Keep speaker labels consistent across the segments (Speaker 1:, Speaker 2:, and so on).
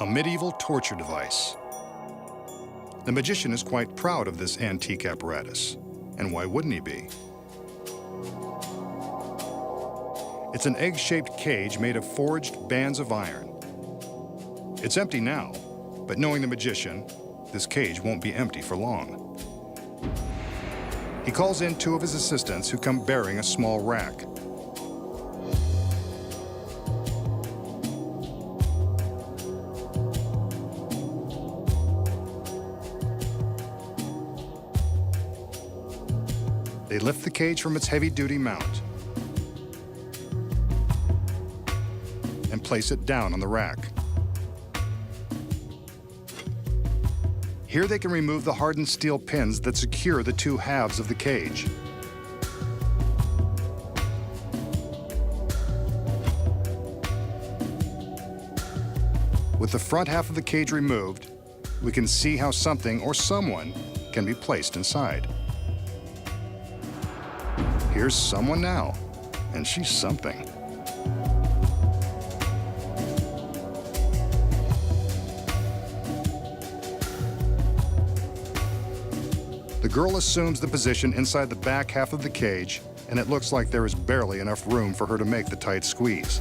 Speaker 1: a medieval torture device. The magician is quite proud of this antique apparatus, and why wouldn't he be? It's an egg-shaped cage made of forged bands of iron. It's empty now, but knowing the magician, this cage won't be empty for long. He calls in two of his assistants who come bearing a small rack. They lift the cage from its heavy-duty mount and place it down on the rack. Here they can remove the hardened steel pins that secure the two halves of the cage. With the front half of the cage removed, we can see how something or someone can be placed inside. Here's someone now, and she's something. The girl assumes the position inside the back half of the cage, and it looks like there is barely enough room for her to make the tight squeeze.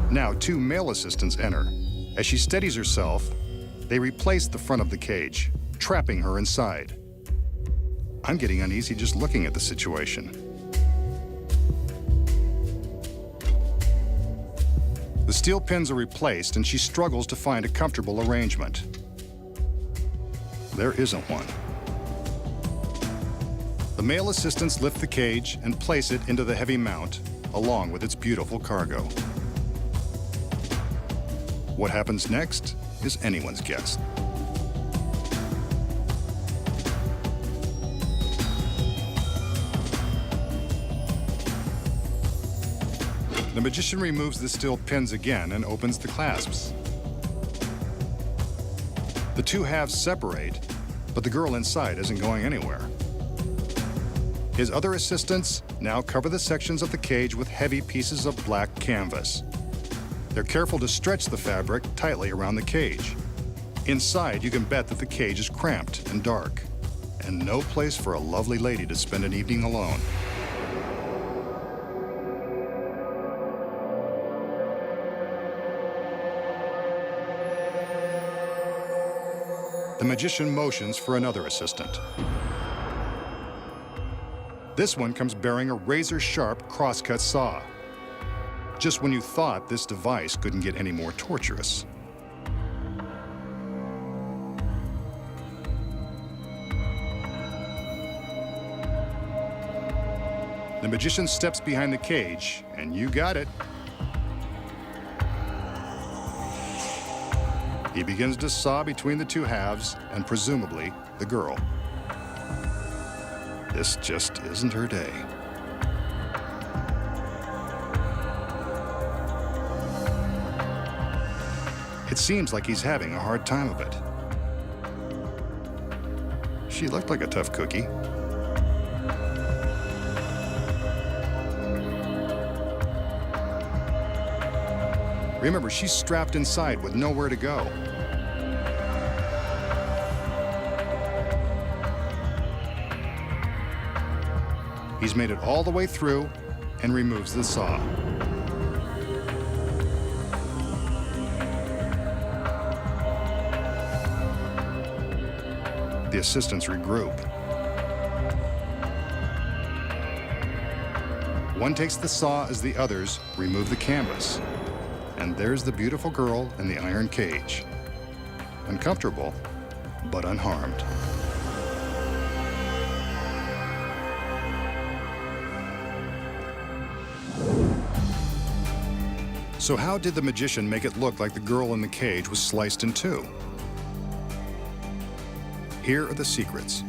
Speaker 1: Now, two male assistants enter. As she steadies herself, they replace the front of the cage, trapping her inside. I'm getting uneasy just looking at the situation. The steel pins are replaced, and she struggles to find a comfortable arrangement. There isn't one. The male assistants lift the cage and place it into the heavy mount, along with its beautiful cargo. What happens next is anyone's guess. The magician removes the steel pins again and opens the clasps. The two halves separate, but the girl inside isn't going anywhere. His other assistants now cover the sections of the cage with heavy pieces of black canvas. They're careful to stretch the fabric tightly around the cage. Inside, you can bet that the cage is cramped and dark, and no place for a lovely lady to spend an evening alone. The magician motions for another assistant. This one comes bearing a razor-sharp crosscut saw. Just when you thought this device couldn't get any more torturous. The magician steps behind the cage, and you got it. He begins to saw between the two halves, and presumably, the girl. This just isn't her day. It seems like he's having a hard time of it. She looked like a tough cookie. Remember, she's strapped inside with nowhere to go. He's made it all the way through and removes the saw. The assistants regroup. One takes the saw as the others remove the canvas. And there's the beautiful girl in the iron cage. Uncomfortable, but unharmed. So how did the magician make it look like the girl in the cage was sliced in two? Here are the secrets.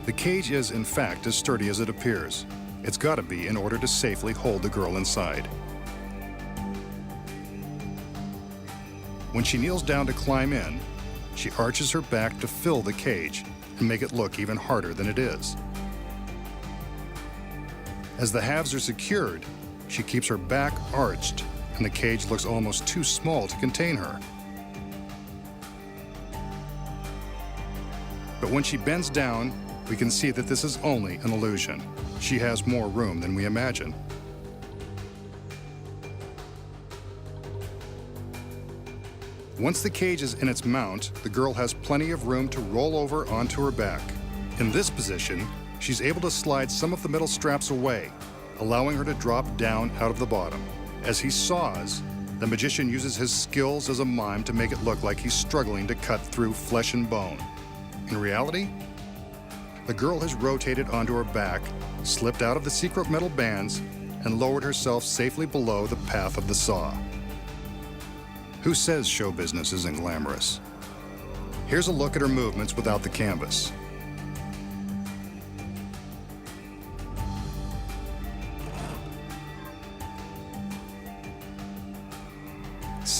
Speaker 1: The cage is, in fact, as sturdy as it appears. It's got to be in order to safely hold the girl inside. When she kneels down to climb in, she arches her back to fill the cage and make it look even harder than it is. As the halves are secured, she keeps her back arched, and the cage looks almost too small to contain her. But when she bends down, we can see that this is only an illusion. She has more room than we imagine. Once the cage is in its mount, the girl has plenty of room to roll over onto her back. In this position, she's able to slide some of the metal straps away, allowing her to drop down out of the bottom. As he saws, the magician uses his skills as a mime to make it look like he's struggling to cut through flesh and bone. In reality, the girl has rotated onto her back, slipped out of the secret metal bands, and lowered herself safely below the path of the saw. Who says show business isn't glamorous? Here's a look at her movements without the canvas.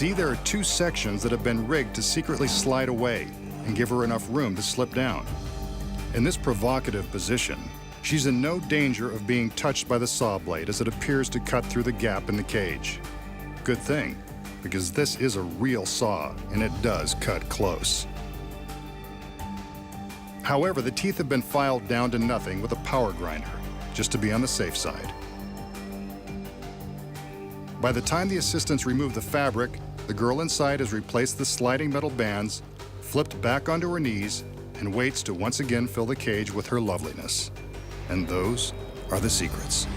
Speaker 1: See, there are two sections that have been rigged to secretly slide away and give her enough room to slip down. In this provocative position, she's in no danger of being touched by the saw blade as it appears to cut through the gap in the cage. Good thing, because this is a real saw and it does cut close. However, the teeth have been filed down to nothing with a power grinder, just to be on the safe side. By the time the assistants remove the fabric, the girl inside has replaced the sliding metal bands, flipped back onto her knees, and waits to once again fill the cage with her loveliness. And those are the secrets.